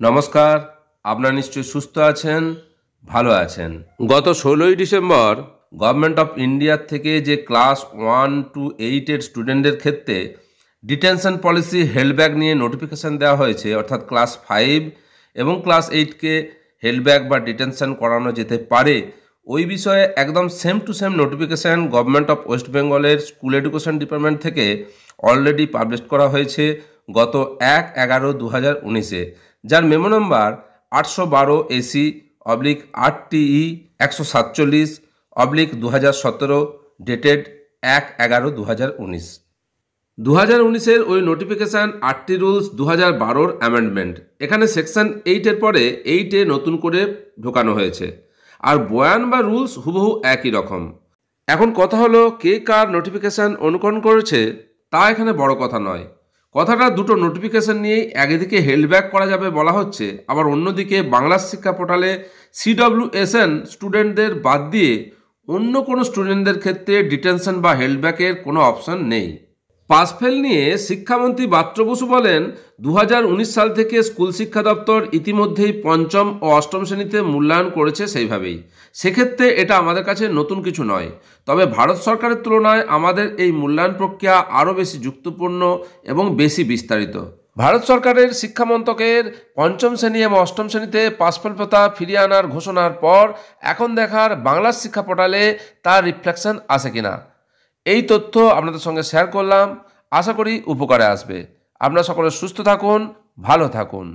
নমস্কার, আপনারা নিশ্চয়ই সুস্থ আছেন, ভালো আছেন। গত 16ই ডিসেম্বর গভর্নমেন্ট অফ ইন্ডিয়ার থেকে যে ক্লাস 1 to 8-এর স্টুডেন্টদের ক্ষেত্রে ডিটেনশন পলিসি হেল্ডব্যাক নিয়ে নোটিফিকেশান দেওয়া হয়েছে, অর্থাৎ ক্লাস 5 এবং ক্লাস 8কে হেল্ডব্যাক বা ডিটেনশন করানো যেতে পারে। ওই বিষয়ে একদম same to same notification government of West বেঙ্গলের স্কুল এডুকেশন ডিপার্টমেন্ট থেকে অলরেডি পাবলিশ করা হয়েছে গত 1/11/2019-এ, যার মেমো নম্বর 812 AC/8TE 147/2017, ডেটেড 1/11/2019। 2019-এর ওই নোটিফিকেশান 8টি রুলস 2012-র অ্যামেন্ডমেন্ট। এখানে সেকশন 8-এর পরে 8-এ নতুন করে ঢোকানো হয়েছে, আর বয়ান বা রুলস হুবহু একই রকম। এখন কথা হলো, কে কার নোটিফিকেশান অনুকরণ করেছে তা এখানে বড় কথা নয়। কথাটা দুটো নোটিফিকেশান নিয়েই একদিকে হেল্ডব্যাক করা যাবে বলা হচ্ছে, আবার অন্যদিকে বাংলা শিক্ষা পোর্টালে CWSN স্টুডেন্টদের বাদ দিয়ে অন্য কোনো স্টুডেন্টদের ক্ষেত্রে ডিটেনশন বা হেল্ডব্যাকের কোনো অপশন নেই। পাসফেল নিয়ে শিক্ষামন্ত্রী ব্রাত্য বসু বলেন, 2019 সাল থেকে স্কুল শিক্ষা দপ্তর ইতিমধ্যেই পঞ্চম ও অষ্টম শ্রেণীতে মূল্যায়ন করেছে সেইভাবেই। সেক্ষেত্রে এটা আমাদের কাছে নতুন কিছু নয়, তবে ভারত সরকারের তুলনায় আমাদের এই মূল্যায়ন প্রক্রিয়া আরও বেশি যুক্তিপূর্ণ এবং বেশি বিস্তারিত। ভারত সরকারের শিক্ষা মন্ত্রকের পঞ্চম শ্রেণী এবং অষ্টম শ্রেণীতে পাসফেল প্রথা ফিরিয়ে আনার ঘোষণার পর এখন দেখার বাংলার শিক্ষা পোর্টালে তার রিফ্লেকশন আসে কিনা। এই তথ্য আপনাদের সঙ্গে শেয়ার করলাম, আশা করি উপকারে আসবে। আপনারা সকলে সুস্থ থাকুন, ভালো থাকুন।